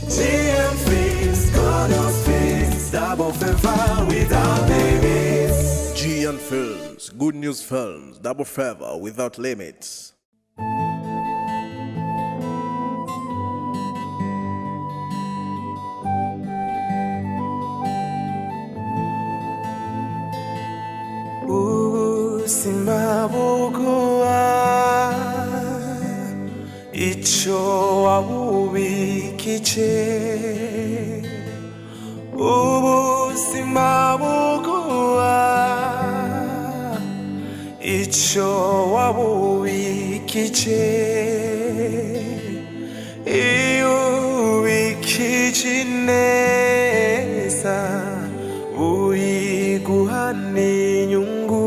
GM Films, God of Films, double favor without limits. GM Films, good news films, double favor without limits. Simabukuwa icho wabubikiche simabukuwa icho wabubikiche ubikicinesa uiguhani nyungu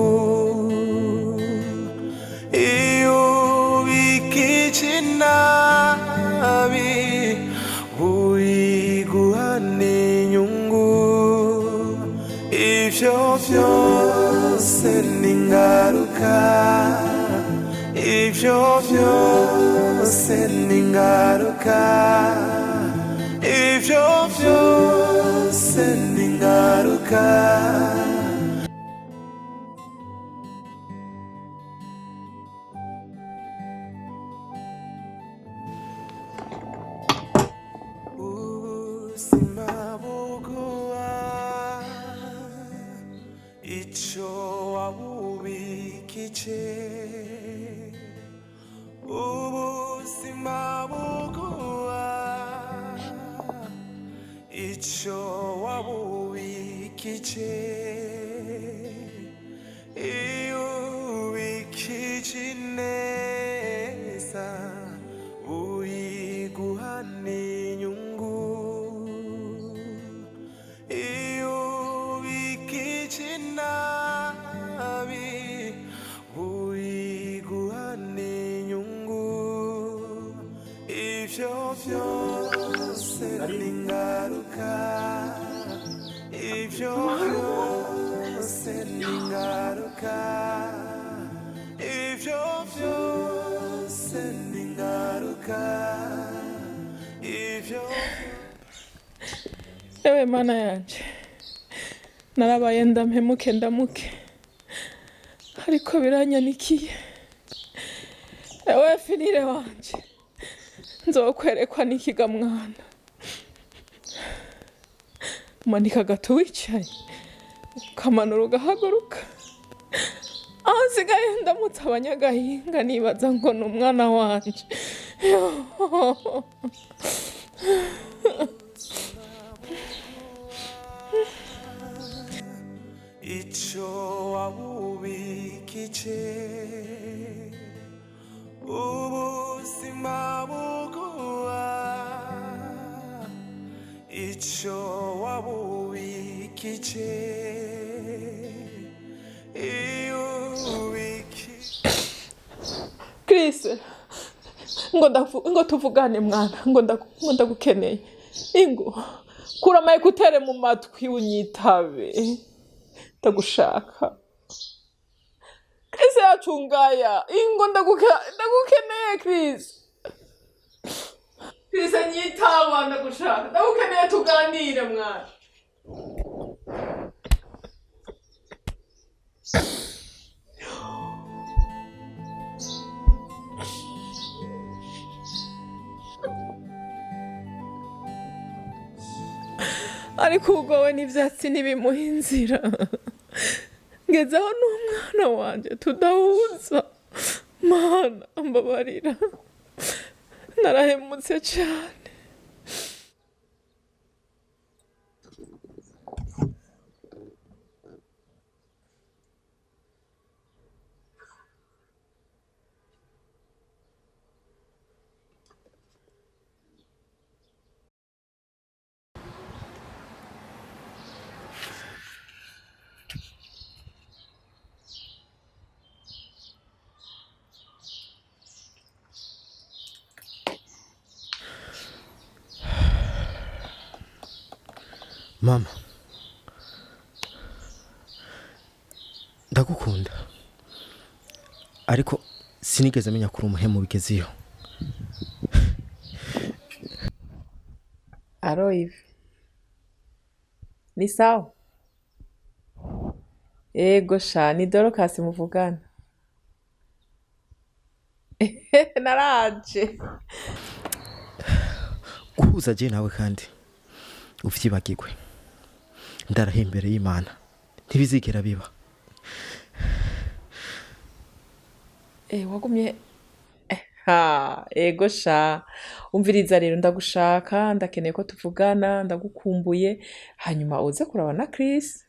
nabi uiguhane nyungu ivyo vyose ningaruka ivyo vyose ningaruka ivyo vyose ningaruka. Icho wabubikiche simabukuwa icho wabubikiche ubikichinesa uiguhani nyungu nabi uiguhane nyungu ivyo vyose ningaruka ivyo vyose ningaruka ivyo vyose ningaruka ivyo. Ewe mana yanje narabaye ndamuke ariko biranyanikiye. Ewe finire wanje nzokwerekwa n'ikiga mwana umanika gato wicaye ukamanura ugahaguruka aho nsigaye ndamutse abanyagahinga nibaza ngo ni umwana wanje. Icho wabubikiche simabukuwa icho wabubikiche Chris ngo tuvugane mwana ngo ndagukeneye ingo kuramaye kutere mu matwi unyitabe ndagushaka Chris yacungaya ingo ndagukeneye Chris nyitaba ndagushaka ndagukeneye tuganire mwana. Ariko ugowe n'ivyatsi n'ibimuha inzira ngezaho n'umwana wanje tudahuza mana mbabarira narahemutse cyane. Mama, ndagukunda ariko sinigeze menya kuri umuhemu bigezeyo. Aro hivi. Ni sawa? Ego sha, ni Dorcas muvugana. Naraje. Kuza je nawe kandi uvyibagirwe. Ndarahe imbere y'Imana. Ntibizigera biba. Wagumye ego sha. Umviriza rero ndagushaka, ndakeneye ko tuvugana, ndagukumbuye, hanyuma uze kuraba na Chris.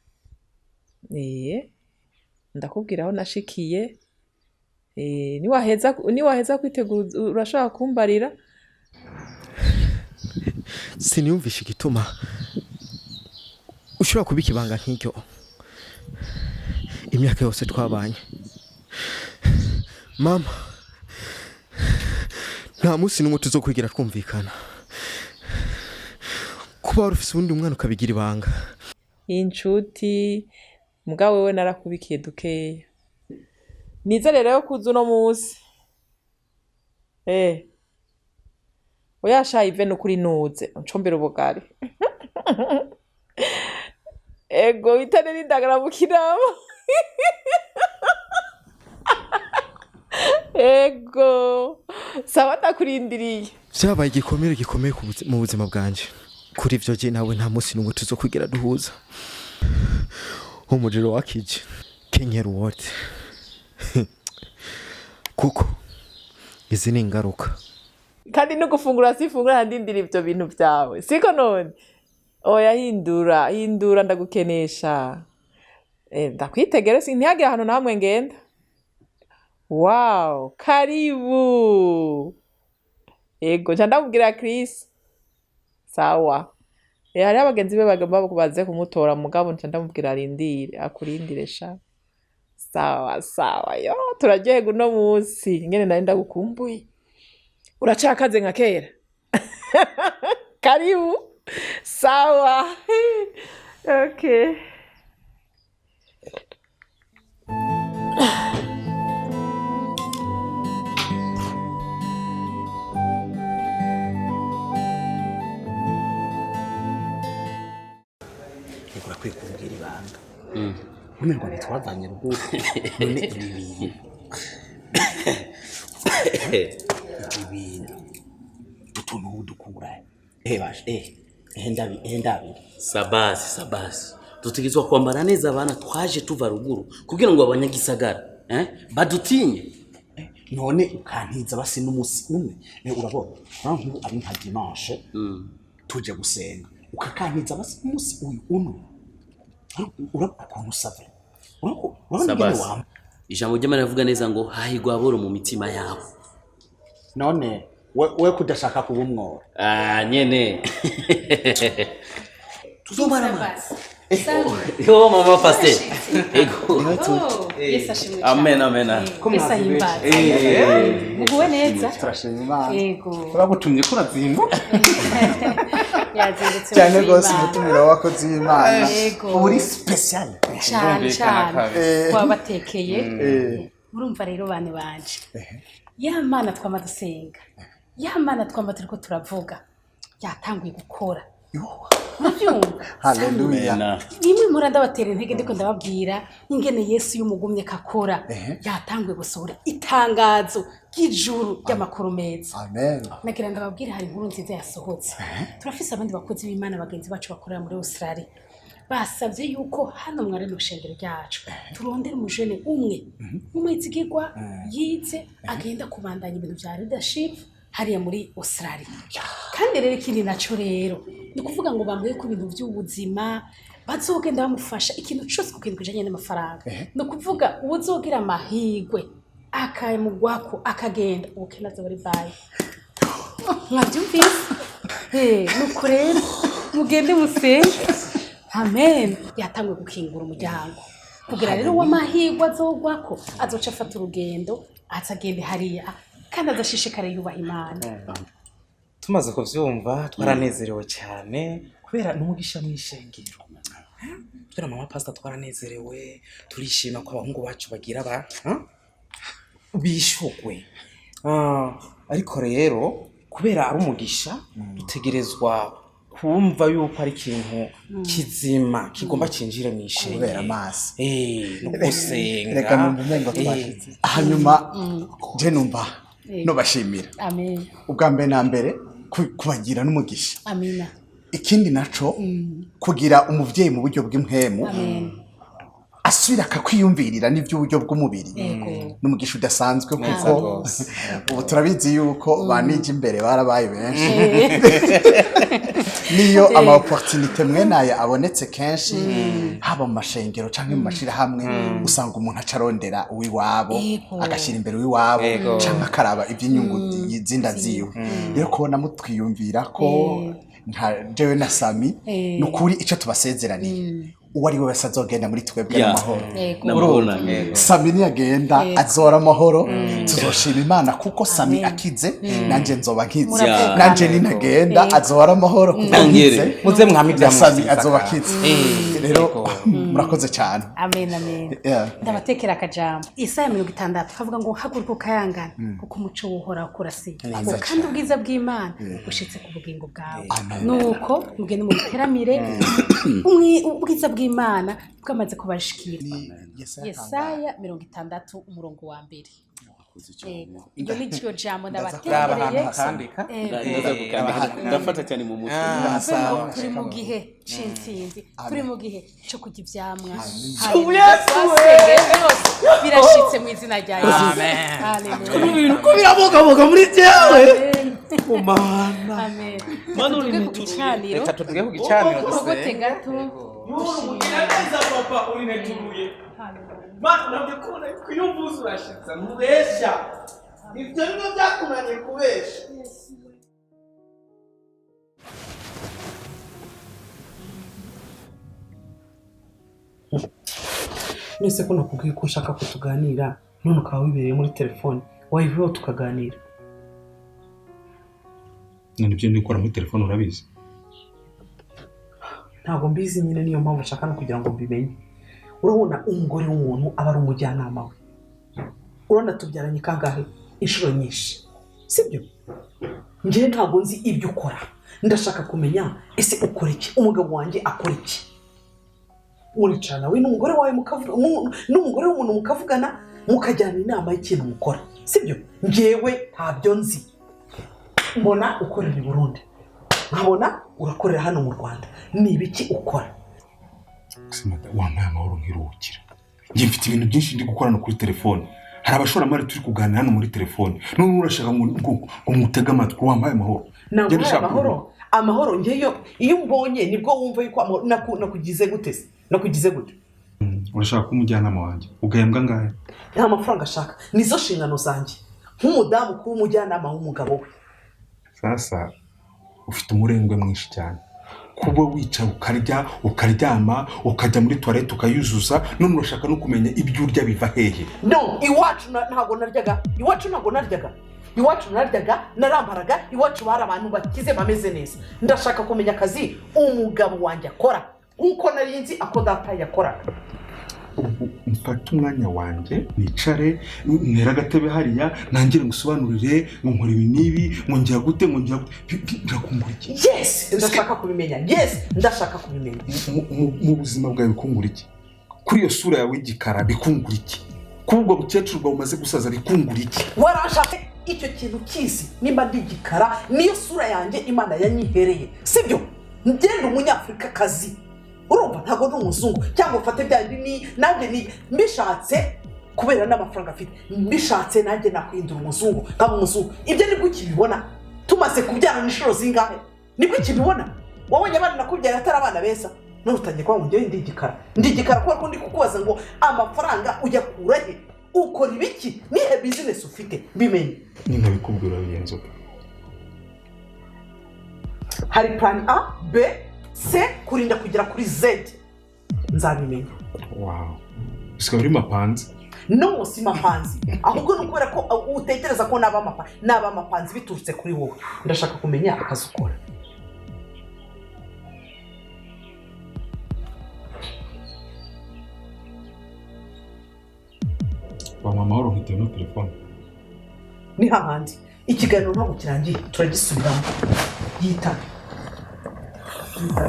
Ndakubwira aho nashikiye. Niwaheza kwitegura urashaka kumbarira. Siniyumvisha igituma ushobora kubika ibanga nk'iryo imyaka yose twabanye. Mama, nta munsi n'umwe tuzokwigira twumvikana. Kuba wari ufise uwundi mwana ukabigira ibanga. Inshuti mugabo wewe narakubikiye dukeya. Niza rero yo kuza uno munsi. Oya sha Ive nukuri nuze ncombera ubugari. Ego itane n'indagara mu kinama. Ego sawa ndakurindiriye. Vyabaye igikomere gikomeye mu buzima bwanje. Kuri ivyo je nawe nta munsi n'umwe tuzokwigira duhuza. Umuriro wakije kenyera wote. Kuko izi ni ingaruka. Kandi no gufungura sifungura ndindira ivyo bintu vyawe. Siko none. Oya hindura ndagukenesha. Ndakwitegere sintiyagira hano namwe ngenda. Wow, karibu. Ego ndamubwira Chris. Sawa. Hari abagenzi be bagomba kubaze kumutora mugabo ndamubwira arindire akurindire sha. Sawa yo turaryohe guno munsi ngene nari ndagukumbuye. Uracakaze nka kera. Karibu. Sawa. Okay. Urakwiye kumbwira ibanga. Umerwa ntitwavanye ruguru. None ibi bintu utuntu udukura. Bashe. Ndabi. Sabbas. Tutigizwa kwambara neza abana twaje tuva ruguru kugira ngo abanyagisagara badutinye. None ukantiza basi n'umusi umwe. Urabona nko ari nka dimanche. Tuje gusenga. Ukakantiza basi n'umusi uyu umwe. Urabona save. Sabbas. Ijambo ry'Imana rivuga neza ngo hahigwa aboro mu mitima yabo. None we kudashaka kubumwora. Nyene. Tuzomara basi. Yo mama pastor. Ego. Yes ashimwe. Amen. Yes ahimbaza. Muguwe neza. Turashimye Imana. Yego. Uragutumye ko urazimba. Yazindutse. Cyane gose mutumira wakoze Imana. Yego. Uri special. Cyane. Wabatekeye. Urumva rero bane banje. Ya Mana twama dusenga. Ya Mana twama turiko turavuga. Yatanguye gukora. Haleluya. Nimwe muranda batera intege ndiko ndababwira ingene Yesu yumugumye kakora. Yatanguye gusohora itangazo ry'ijuru ry'amakuru meza. Amen. Nagira ndababwira hari inkuru nziza yasohotse. Turafise abandi bakozi b'Imana bagenzi bacu bakorera muri Australia. Basavye yuko hano mwari no shengero ryacu turondera umujene umwe umwizigirwa yize agenda kubandanya ibintu bya leadership hariya muri Australia. Kandi rero ikindi naco rero ni kuvuga ngo bambuye ku bintu by'ubuzima bazogenda bamufasha ikintu cyose ku kintu kijanye n'amafaranga. No kuvuga uzogira amahigwe akayemugwako akagenda ukenaza bari baye. Mwabyumvise? Nuko rero mugende musenge. Amen. Yatangwe gukingura umuryango. Kugira rero w'amahigwe azogwako azoca afata urugendo atagende hariya kandi azashishikare yubaha Imana. Tumaze kuvyumva twaranezerewe cyane kubera n'umugisha mwishengero. Turi mama pastor twaranezerewe turishima ko abahungu bacu bagira bishogwe. Ariko rero kubera ari umugisha dutegerezwa kumva yuko ari ikintu kizima kigomba cinjire mu ishengero kubera amaso no gusenga reka numva umengo twashitse hanyuma je numva no bashimira amen ubwa mbere na mbere kubagira n'umugisha amina ikindi naco kugira umuvyeyi mu buryo bw'impwemu amen asubira akakwiyumvirira n'ivy'uburyo bw'umubiri n'umugisha udasanzwe kuko ubu turabizi yuko banije imbere barabaye benshi niyo ama opportunité mwenaya abonetse kenshi haba mu mashengero canke mu mashira hamwe usanga umuntu acarondera uwiwabo agashira imbere uwiwabo canke akaraba iby'inyungu zinda ziwe rero kubona mutwiyumvira ko nka jewe na Sammy nukuri ico tubasezeraniye uwari we wese azogenda muri twebwe n'amahoro Sammy niyagenda azora amahoro tuzoshima Imana kuko Sammy akize nanje nzoba nkize nanje ninagenda azora amahoro kuko nkize muze mwami bya Sammy azoba akize rero murakoze cyane amen amen ndabatekera akajambo Isaya 60 kavuga ngo haguruka ukayangana kuko umuco wohora kurasi kandi ubwiza bw'Imana ushitse ku bugingo bwawe nuko mugende mu teramire ubwiza bw'Imana bwamaze kubashikira Yesaya 60 umurongo wa mbere iyo ni cyo jambo ndabatekereye ndafata cyane mu mutwe turi mu gihe c'intsinzi turi mu gihe cyo kujya ivyamwa birashitse mu izina rya Yesu amen ko birabogaboga muri jewe Mana amen mana uri mutucaniro reka tuvuge ku gicaniro dusogote gato Unagiza papa ulineturuye. Mana nabyo kubona kuyumbuza urashitsa mubesha. Ibyo nibyo byakunaniye kubesha. Nese ko nakubwiye ko ushaka ko tuganira none ukaba wibereye muri telefone wayiveho tukaganira. Nibyo ndikora muri telefone urabizi. Ntabwo mbizi nyine niyo mpamvu nshaka no kugira ngo mbimenye. Urabona umugore w'umuntu aba ari umujyanama we. Urabona tubyaranye kangahe inshuro nyinshi. Sibyo? Ngiye ntabwo nzi ibyo ukora. Ndashaka kumenya ese ukora iki? Umugabo wanjye akora iki? Uricana we n'umugore wawe mukavuga n'umugore w'umuntu mukavugana mukajyana inama y'ikintu mukora. Sibyo? Ngewe ntabyo nzi. Mbona ukorera i Burundi. Nkabona urakorera hano mu Rwanda. Ni ibiki ukora? Simata wambaye amahoro nk'iruhukira. Ngiye mfite ibintu byinshi ndi gukorana kuri telefone. Hari abashoramari turi kuganira hano muri telefone. None urashaka ngo mutega amatwi wambaye amahoro. Amahoro. Amahoro ngeyo iyo mbonye nibwo wumva yuko nakugize gute se? Nakugize gute? Urashaka kumujyanama wanjye. Ugahembwa ngahe? Nta mafaranga ashaka. Nizo shingano zanjye. Nk'umudamu kuba umujyanama w'umugabo we. Sasa ufite umurengwe mwinshi cyane. Kuba wica ukaryama ukajya muri toilette ukayuzuza none urashaka no kumenya ibyo urya biva hehe. No, iwacu ntago naryaga. Iwacu naryaga narambaraga iwacu bari abantu bakize bameze neza. Ndashaka kumenya akazi umugabo wanjye akora. Uko narinzi ako data yakora. Mfata umwanya wanjye nicare ntera gatebe hariya nangire ngusobanurire nkora ibi nibi ngira gute ndakungura iki. Yes, ndashaka kubimenya. Mu buzima bwawe bikungura iki? Kuri iyo sura yawe y'igikara bikungura iki? Kubwo bukecuru bwawe umaze gusaza bikungura iki? Warashaka icyo kintu kisi nimba ndigikara niyo sura yanjye Imana yanyihereye. Sibyo? Ngende umunyafrika kazi. Urumva ntago n'umuzungu cyangwa ufate byandi ni nanjye ni mbishatse kubera n'amafaranga afite mbishatse nanjye nakwindura umuzungu nkaba umuzungu. Ibyo nibwo ukibibona tumaze kubyara n'inshuro zingahe? Nibwo ukibibona wabonye abana nakubyara atari abana beza none utangiye kwa ngiye ndigikara kuko ndi kukubaza ngo amafaranga ujya kurahe ukora ibiki nihe business ufite bimenye. Ninka bikubwira biyenzo. Hari plan A, B, C kurinda kugera kuri Z. Nzabimenya. Wow. Sika uri mapanzi? No, si mapanzi. Ahubwo nukubera ko utekereza ko naba mapanzi biturutse kuri wowe. Ndashaka kumenya akazi ukora. Wampa amahoro nkitewe no telefone. Ni hahandi. Ikiganiro ntabwo kirangiye turagisubiramo. Yitabe. ngo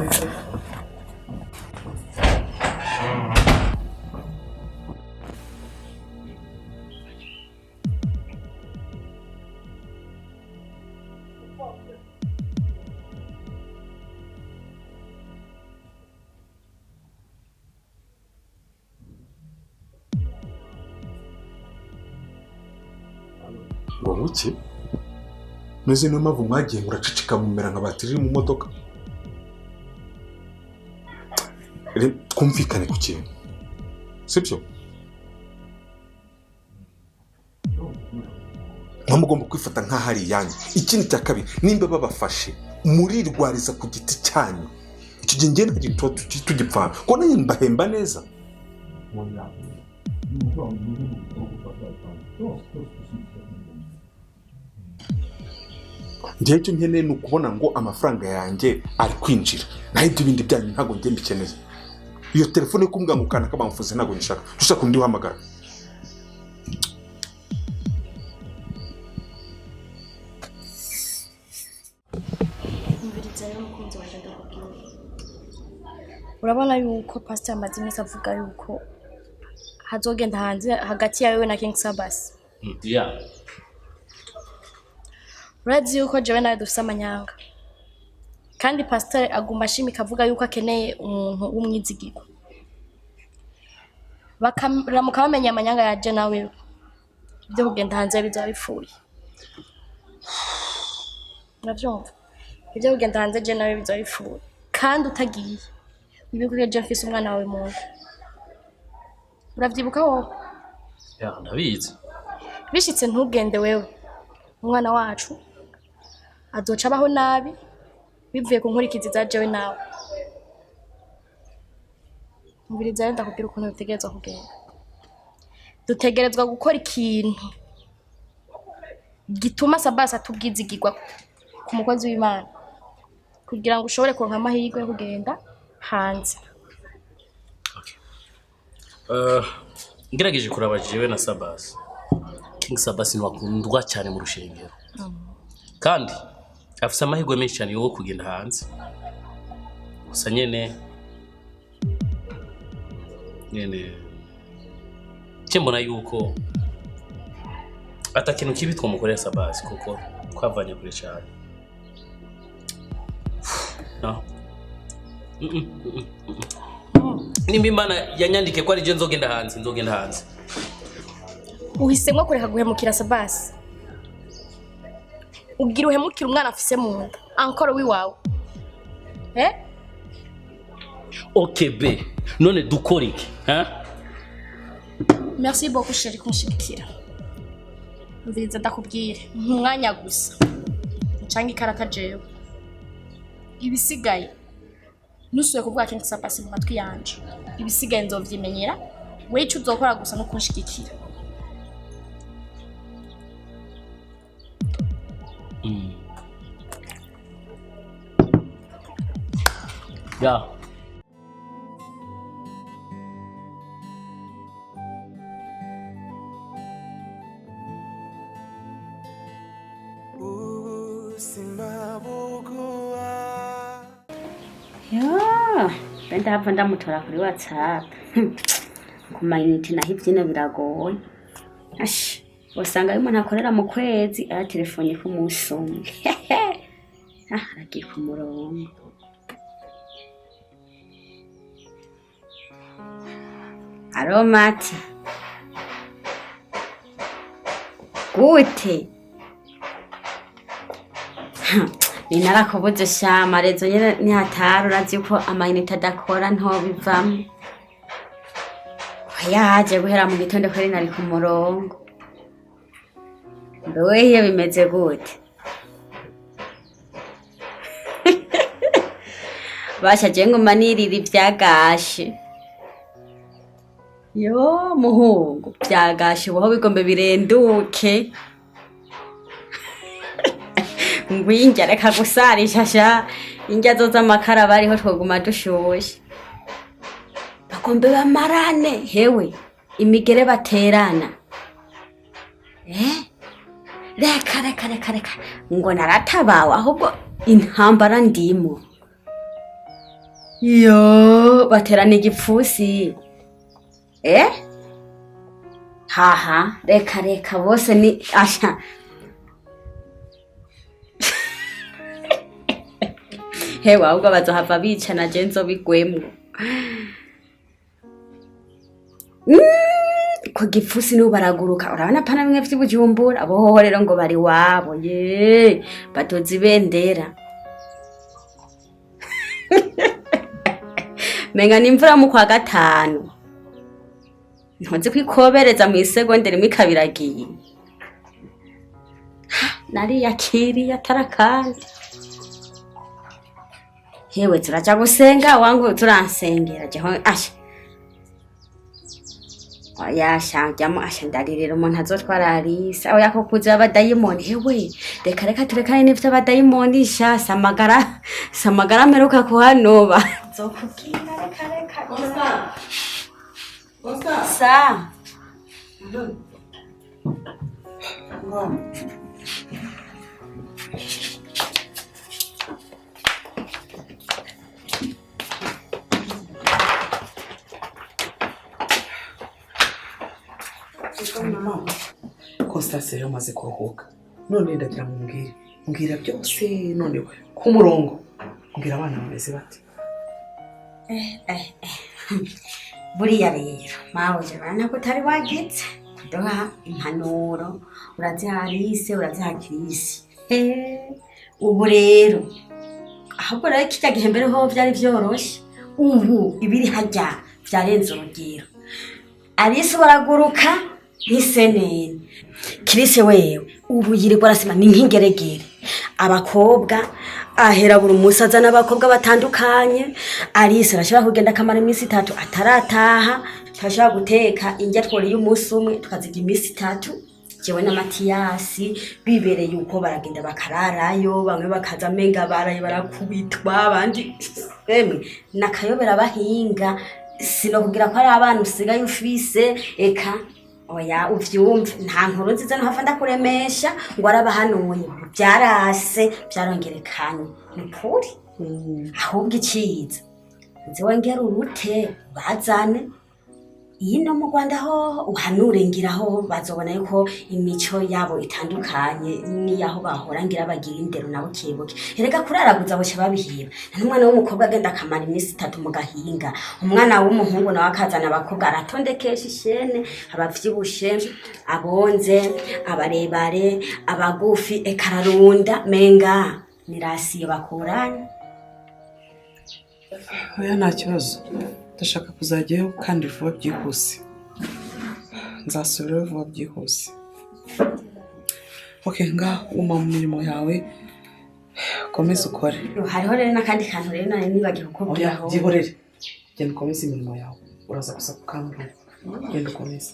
buke meze niyo mpamvu mwagiye muracicika mumera nka batiri mu modoka. Twumvikane ku kintu sibyo? mugomba kwifata nk'aho ari iyanyu. Ikindi cya kabiri, nimba babafashe murirwariza ku giti cyanyu, icyo gihe njye ntagiye tugipfana ko nanjye mbahemba neza. Njyewe icyo nkeneye ni ukubona ngo amafaranga yanjye ari kwinjira, naho ibyo bindi byanyu ntabwo njye mbikeneye. Iyo telefone kumbwa ngo kana kabamfuze ntabwo nshaka, dushaka undi uhamagara. Urabona yuko pastor amaze iminsi avuga yuko hazogenda hanze hagati yawe na King Sabbas. Yeah. Urazi yuko jewe nawe dufise amanyanga. Kandi pastor aguma ashimika avuga yuko akeneye umuntu w'umwizigirwa. Baramuka bamenya amanyanga yaje nawe byo kugenda hanze bizaba bifuye. Navyumva. Ibyo kugenda hanze je nawe bizaba bifuye. Kandi utagiye ibikuge je mfise umwana wawe mu nda. Uravyibuka wowe? Ya ndabizi. Bishitse ntugende wewe. Umwana wacu azoca abaho nabi bivuye ku nkurikizi za jewe nawe. Mbiriza ndakubwira ukuntu dutegerezwa kugenda. Dutegerezwa gukora ikintu gituma Sabbas atubwizigirwa ku mukozi w'Imana kugira ngo ushobore kuronka amahirwe yo kugenda hanze. Ngerageje kuraba jewe na Sabbas. King Sabbas ni wakundwa cyane mu rushengero. Kandi afise amahirwe menshi cyane yo kugenda hanze. Gusa nyene cyembona yuko atakintu kibi twamukorera Sabbas kuko twavanye kure cyane. No. Nimba Imana yanyandike ko ari je nzogenda hanze. Uhisemwa kureka guhemukira Sabbas. Ugira uhemukira umwana afise mu nda. Ankoro wiwawe. Okay be. None dukora iki? Merci beaucoup chérie kunshigikira. Mviriza ndakubwire umwanya gusa. Ncanga ikarata jewe. Ibisigaye nusuye kuvuga King Sabbas mu matwi yanje. Ibisigaye nzovyimenyera. We ico uzokora gusa no kunshigikira. Yeah. Benda hava ndamutora kuri WhatsApp. Kumayinite naho ivyino biragoye. Ash, usanga umuntu akorera mu kwezi ara telefone ku munsi umwe. Aragiye ku murongo. Alo Mati. Gute? Ninarakoboze shama rezo nyene ni hataru urazi uko amayinite adakora nto bivamo. Yaje guhera mu gitondo kuri nari ku murongo. Ndoye bimeze gute? Basha jengo manirira ivyagashe. Yo muhungu byagashe boho bigombe birenduke. Ngwinja reka gusarisha sha injya zoza amakara bariho twoguma dushoshe. Bakombe bamarane hewe imigere baterana. Reka ngo naratabawe ahubwo intambara ndimo. Yo, baterana igipfusi. Haha, reka bose ni asha. Hewa ahubwo bazohava bicana je nzobigwemwo. Ko gipfusi nibo baraguruka urabona pana bimwe vy'ubujumbura abo rero ngo bari wabo ye batozi bendera. Menga nimvura mu kwa gatanu. Ntonze kwikobereza mu isegonde rimwe kabiragiye. Nari yakiri atarakandi. Hewe turaja gusenga wangu turansengera jeho asha. Oya shangyamo asha ndaririra umuntu azotwara Alisa aho yakokuza abadayimoni hewe reka turekane n'ivyo abadayimoni sha samagara meruka kuhanoba zokubwira reka Constance sa Constance rero maze kuruhuka none ndagira ngo mbwira byose none ku murongo mbwira abana bameze bate buriya rero mawuje bana ko tari wagitse doha impanuro uraziha Alise uraziha Chris ubu rero ahubwo rero kijya gihe mbere ho byari byoroshe ubu ibiri hajya byarenze urugero Alise baraguruka ntisenene Chris wewe ubu yirirwa arasima ni nk'ingeregere abakobwa ahera buri musaza n'abakobwa batandukanye Alise arashobora kugenda akamara iminsi 3 atarataha ashobora guteka indya twori y'umunsi umwe tukaziga iminsi 3 jewe na Matiyasi bibereye uko baragenda bakararayo bamwe bakaza menga baraye barakubitwa abandi emwe nakayobera bahinga sino kugira ko ari abantu usigaye ufise eka oya uvyumve nta nkuru nziza ntafa ndakuremesha ngo arabahanuye byarase byarongerekanye nukuri ahubwo iciza nziwe ngera urute bazane ino mu Rwanda ho uhanure ngiraho bazobona yuko imico yabo itandukanye ni yaho bahora ngira bagira indero nabo kibuke erega kuraraguza bo babihiba n'umwana w'umukobwa agenda akamara iminsi 3 mu gahinga umwana w'umuhungu nawe akazana abakobwa aratondekesha ishene abavyibushe abonze abarebare abagufi ekararunda menga nirasiye bakuranye oya nta kibazo ndashaka kuzajyayo kandi vuba byihuse nzasubirayo vuba byihuse nga uma mu mirimo yawe komeza ukore hariho rero n'akandi kantu rero nane nibagiye kukubwiraho byihorere genda ukomeze imirimo yawe uraza gusa kukambwira genda ukomeze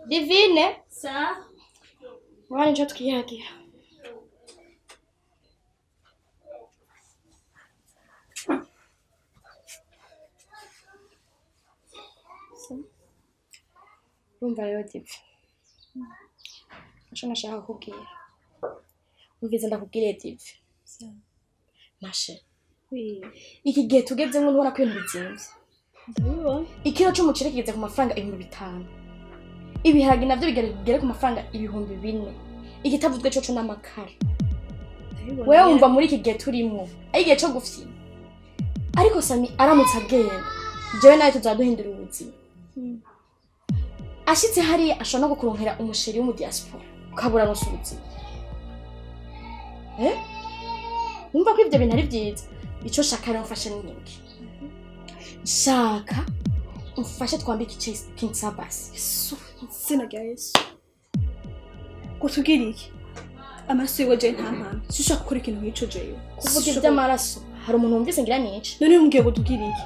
Divine sa wani njo tukiyagira rumva rero Divi acho nashaka kukubwira ugeze ndakubwire Divi mashe iki gihe tugezemo ntubona ko ibintu bizimvye ndabibona ikiro cy'umuceri kigeze ku mafaranga 500 ibiharage navyo bigere ku mafaranga 4,000 igitavuzwe cyo n'amakara wewe umva muri iki gihe turimo ari gihe cyo gufyina ariko Sammy aramutse agenda jewe nayo tuzaduhindura ubuzima ashitse hari ashona gukuronkera umusheri wo mu diaspora ukabura no subutse umva ko ivyo bintu ari byiza ico shaka rero mfashe n'inkingi shaka umfashe twambike King Sabbas sina guys kutubwira iki amaraso yiwe je nta mpamvu sishaka gukora ikintu nk'ico jeyo kuvuga iby'amaraso hari umuntu wumvise ngira nice none umbwiye ngo tubwire iki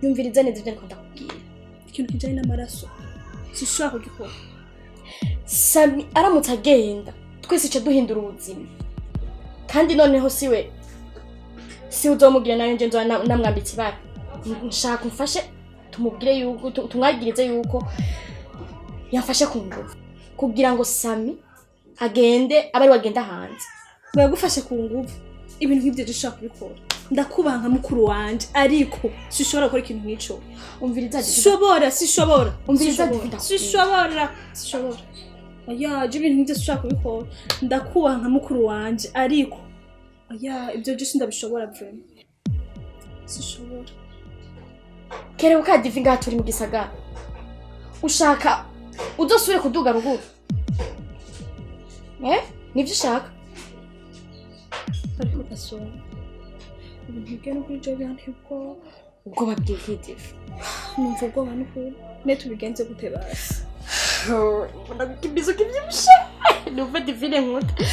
yumviriza neza ibyo ariko ndakubwira ikintu kijanye n'amaraso sishobora kugikora Sammy aramutse agenda twese ica duhindura ubuzima kandi noneho siwe uzomugira nayo nje nzoba namwambitse ibara nshaka umfashe tumubwire yuko tumwagirize yuko yafashe ku ngufu kugira ngo Sammy agende abari wagenda hanze bagufashe ku ngufu ibintu nk'ibyo dushaka kubikora ndakubaha nka mukuru wanje ariko sishobora gukora ikintu nk'ico umviriza sishobora umviriza sishobora aya je ibintu nk'ibyo dushaka kubikora ndakubaha nka mukuru wanje ariko aya ibyo byose ndabishobora vraiment sishobora kere ukadiva ngaha turi mu gisagara ushaka udosubire kuduga ruguru nivyo ushaka ariko gasoma ibintu no kuri je byanteye ubwo babwikidiva numva ubwoba n'ukuri ne tubigenze gute basi ndagukimbiza kivyibushe numva divine nkuta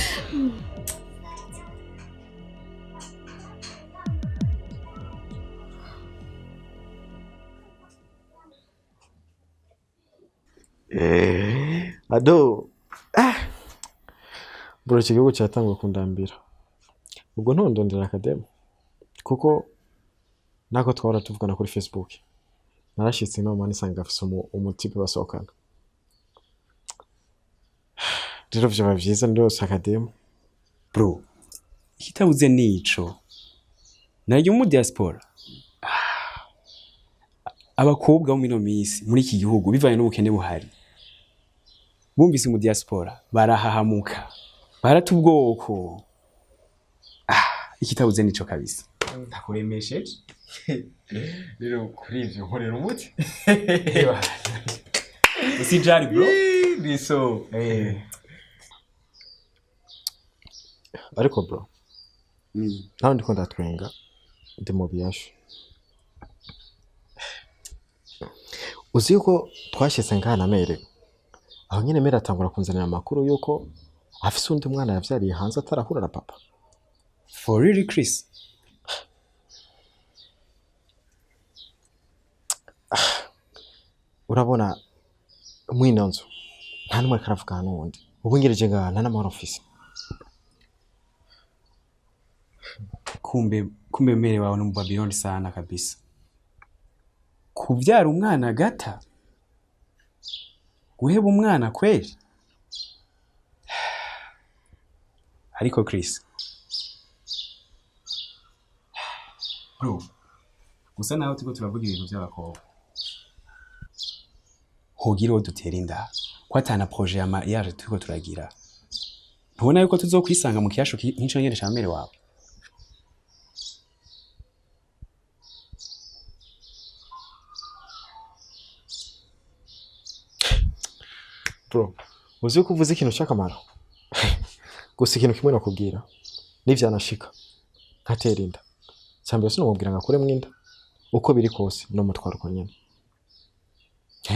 ado bro iki gihugu cyatangwa kundambira ubwo ntondondera akademo kuko nako twahora tuvugana kuri Facebook narashitse no mani sanga afise umutipe basohokana rero vyo bavyiza ndose akademo bro ikitabuze nico naryo mu diaspora abakobwa bo mino misi muri iki gihugu bivanye n'ubukene buhari bumvise mu diaspora barahahamuka baratubwoko ikitabuze nico kabisa ndakuremesheje rero kuri ivyo nkorera umuti usijari bro biso ariko bro naho ndiko ndatwenga ndi mu biyasho uzi yuko twashyize ngana mere aho nyine mere atangura kunzanira amakuru yuko afise undi mwana yavyariye hanze atarahura na papa. For really Chris? Urabona mwino nzu nta numwe karavugana n'undi ubu ngereje ngana n'amahoro office. Kumbe mere wawe no mu Babylon sana kabisa. Kuvyara umwana gata guheba umwana kweli. Ariko Chris bro gusa naho tuko turavuga ibintu by'abakobwa hogira dutera inda ko atana projet ya mariage tuko turagira ntubona yuko tuzokwisanga mu kiyasho nk'icyo nyene ca mere wawe. Bro uzi ko uvuze ikintu cy'akamaro gusa ikintu kimwe nakubwira nivyanashika nkatera inda cyambere sinomubwira ngakure mwinda uko biri kose no mutwara uko nyene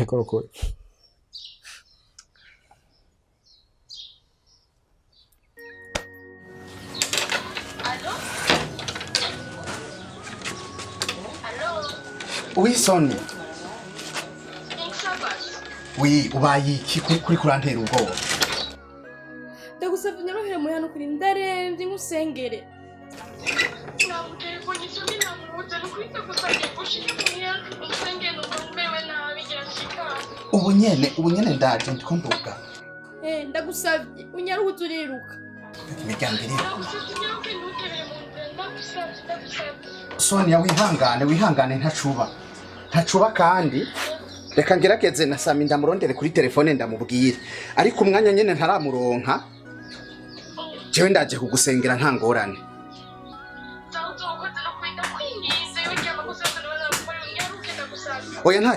ko Oui, Sonia. Oui, ubaye iki kuri kurantera ubwoba? Ndagusavye nyarohere muri hano kuri ndaremvye ngusengere. Ubu nyene ndaje ndiko nduga. Ndagusavye unyaruhuze uriruka. Imigambire. Sonia wihangane ntacuba kandi reka ngerageze na Sammy ndamurondere kuri telefone ndamubwire ariko umwanya nyene ntaramuronka jewe ndaje kugusengera nta ngorane. Oya nta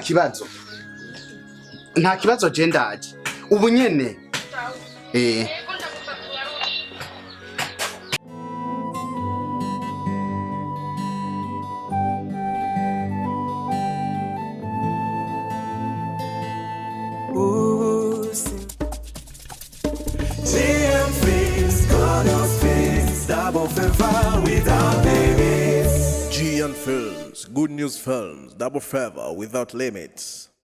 kibazo je ndaje ubu nyene GM Fix, God of Fix, double favor without limits. G and Films, Good News Films, Double Favor Without Limits.